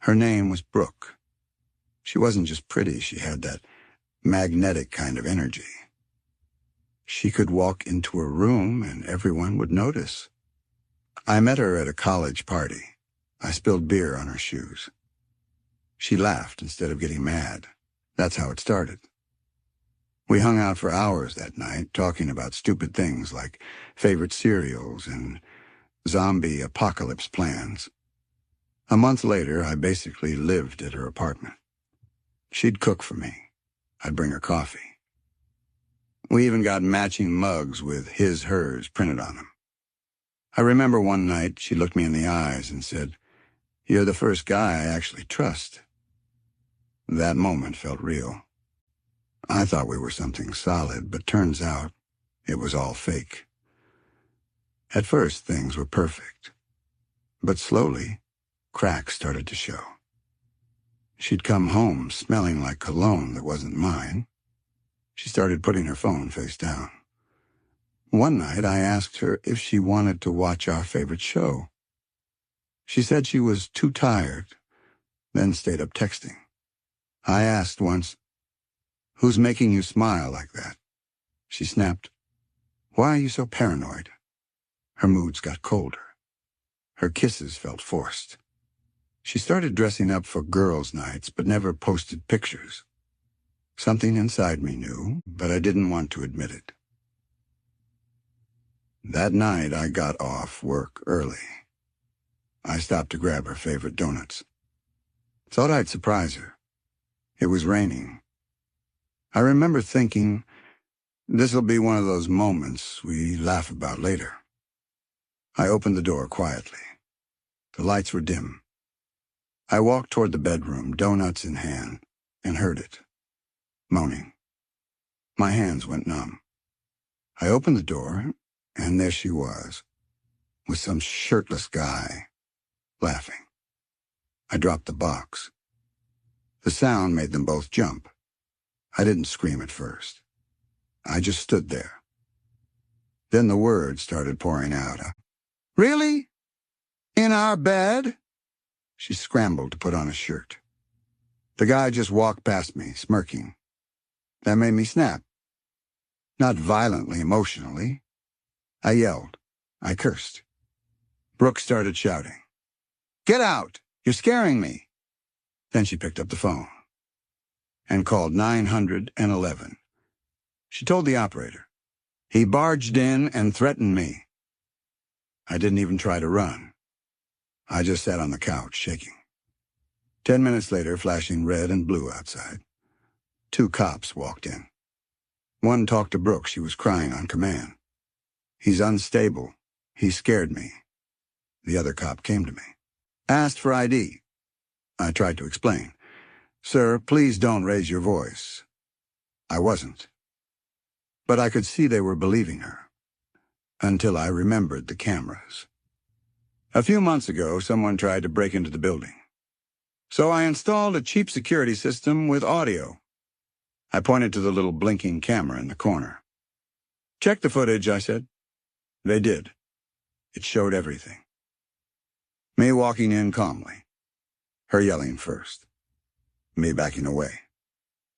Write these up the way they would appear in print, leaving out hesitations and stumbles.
Her name was Brooke. She wasn't just pretty, she had that magnetic kind of energy. She could walk into a room and everyone would notice. I met her at a college party. I spilled beer on her shoes. She laughed instead of getting mad. That's how it started. We hung out for hours that night, talking about stupid things like favorite cereals and zombie apocalypse plans. A month later, I basically lived at her apartment. She'd cook for me. I'd bring her coffee. We even got matching mugs with his/hers printed on them. I remember one night she looked me in the eyes and said, "You're the first guy I actually trust." That moment felt real. I thought we were something solid, but turns out it was all fake. At first, things were perfect. But slowly, cracks started to show. She'd come home smelling like cologne that wasn't mine. She started putting her phone face down. One night, I asked her if she wanted to watch our favorite show. She said she was too tired, then stayed up texting. I asked once, "Who's making you smile like that?" She snapped, "Why are you so paranoid?" Her moods got colder. Her kisses felt forced. She started dressing up for girls' nights, but never posted pictures. Something inside me knew, but I didn't want to admit it. That night, I got off work early. I stopped to grab her favorite donuts. Thought I'd surprise her. It was raining. I remember thinking, this'll be one of those moments we laugh about later. I opened the door quietly. The lights were dim. I walked toward the bedroom, donuts in hand, and heard it, moaning. My hands went numb. I opened the door, and there she was, with some shirtless guy, laughing. I dropped the box. The sound made them both jump. I didn't scream at first. I just stood there. Then the words started pouring out. "Really? In our bed?" She scrambled to put on a shirt. The guy just walked past me, smirking. That made me snap. Not violently, emotionally. I yelled. I cursed. Brooke started shouting, "Get out! You're scaring me!" Then she picked up the phone and called 911. She told the operator. He barged in and threatened me. I didn't even try to run. I just sat on the couch, shaking. 10 minutes later, flashing red and blue outside. 2 cops walked in. One talked to Brooke. She was crying on command. "He's unstable. He scared me." The other cop came to me. "Asked for ID." I tried to explain. "Sir, please don't raise your voice." I wasn't. But I could see they were believing her. Until I remembered the cameras. A few months ago, someone tried to break into the building. So I installed a cheap security system with audio. I pointed to the little blinking camera in the corner. "Check the footage," I said. They did. It showed everything. Me walking in calmly. Her yelling first. Me backing away.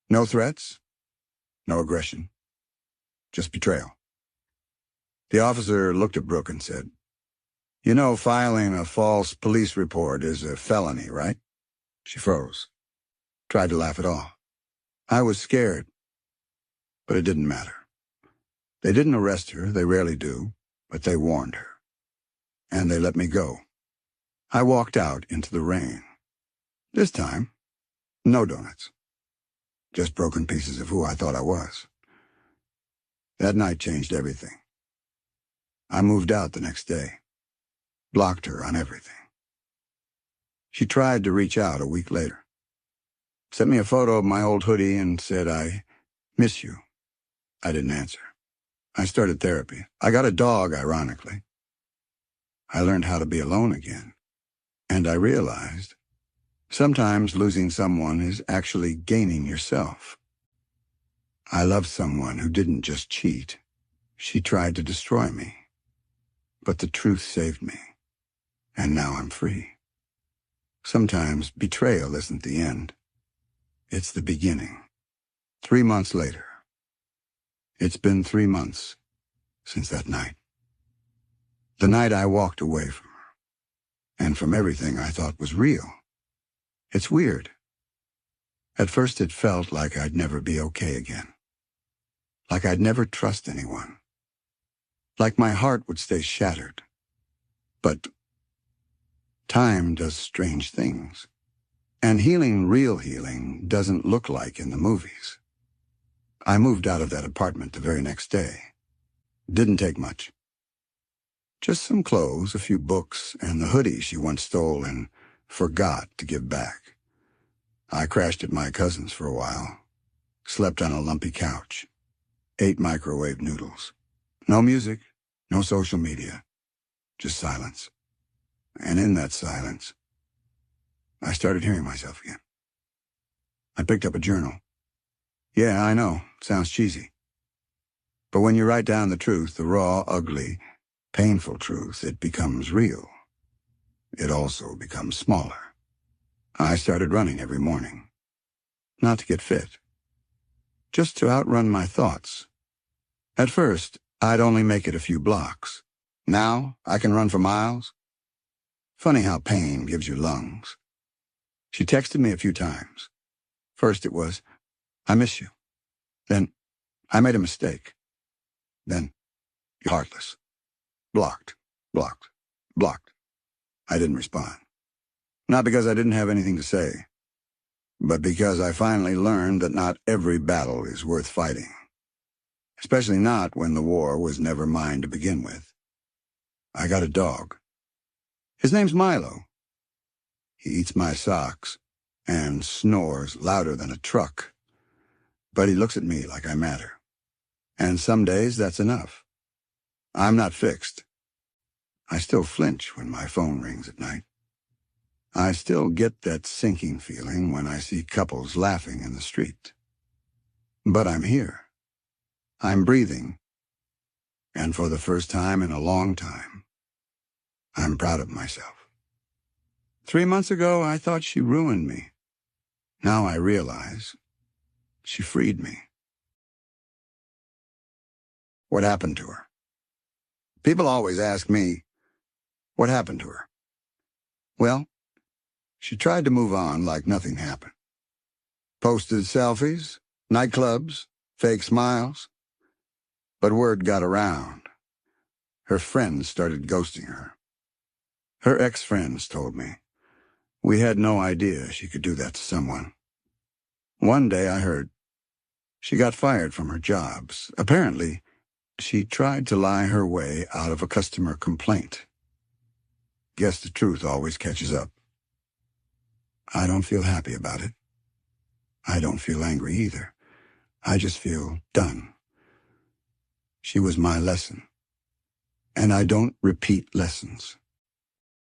No threats. No aggression. Just betrayal. The officer looked at Brooke and said, "You know, filing a false police report is a felony, right?" She froze. Tried to laugh it off. I was scared. But it didn't matter. They didn't arrest her, they rarely do, but they warned her. And they let me go. I walked out into the rain. This time, no donuts. Just broken pieces of who I thought I was. That night changed everything. I moved out the next day. Blocked her on everything. She tried to reach out a week later. Sent me a photo of my old hoodie and said, "I miss you." I didn't answer. I started therapy. I got a dog, ironically. I learned how to be alone again. And I realized sometimes losing someone is actually gaining yourself. I loved someone who didn't just cheat. She tried to destroy me. But the truth saved me. And now I'm free. Sometimes betrayal isn't the end. It's the beginning. 3 months later. It's been 3 months since that night. The night I walked away from her, and from everything I thought was real. It's weird. At first it felt like I'd never be okay again. Like I'd never trust anyone. Like my heart would stay shattered. But time does strange things. And healing, real healing, doesn't look like in the movies. I moved out of that apartment the very next day. Didn't take much. Just some clothes, a few books, and the hoodie she once stole and forgot to give back. I crashed at my cousin's for a while. Slept on a lumpy couch. Ate microwave noodles. No music, no social media. Just silence. And in that silence, I started hearing myself again. I picked up a journal. Yeah, I know, sounds cheesy. But when you write down the truth, the raw, ugly, painful truth, it becomes real. It also becomes smaller. I started running every morning. Not to get fit. Just to outrun my thoughts. At first, I'd only make it a few blocks. Now, I can run for miles. Funny how pain gives you lungs. She texted me a few times. First it was, I miss you. Then, I made a mistake. Then, you're heartless. Blocked, blocked, blocked. I didn't respond. Not because I didn't have anything to say, but because I finally learned that not every battle is worth fighting. Especially not when the war was never mine to begin with. I got a dog. His name's Milo. He eats my socks and snores louder than a truck. But he looks at me like I matter. And some days that's enough. I'm not fixed. I still flinch when my phone rings at night. I still get that sinking feeling when I see couples laughing in the street. But I'm here. I'm breathing. And for the first time in a long time, I'm proud of myself. 3 months ago, I thought she ruined me. Now I realize she freed me. What happened to her? People always ask me, what happened to her? Well, she tried to move on like nothing happened. Posted selfies, nightclubs, fake smiles. But word got around. Her friends started ghosting her. Her ex-friends told me. We had no idea she could do that to someone. One day I heard she got fired from her jobs. Apparently, she tried to lie her way out of a customer complaint. Guess the truth always catches up. I don't feel happy about it. I don't feel angry either. I just feel done. She was my lesson. And I don't repeat lessons.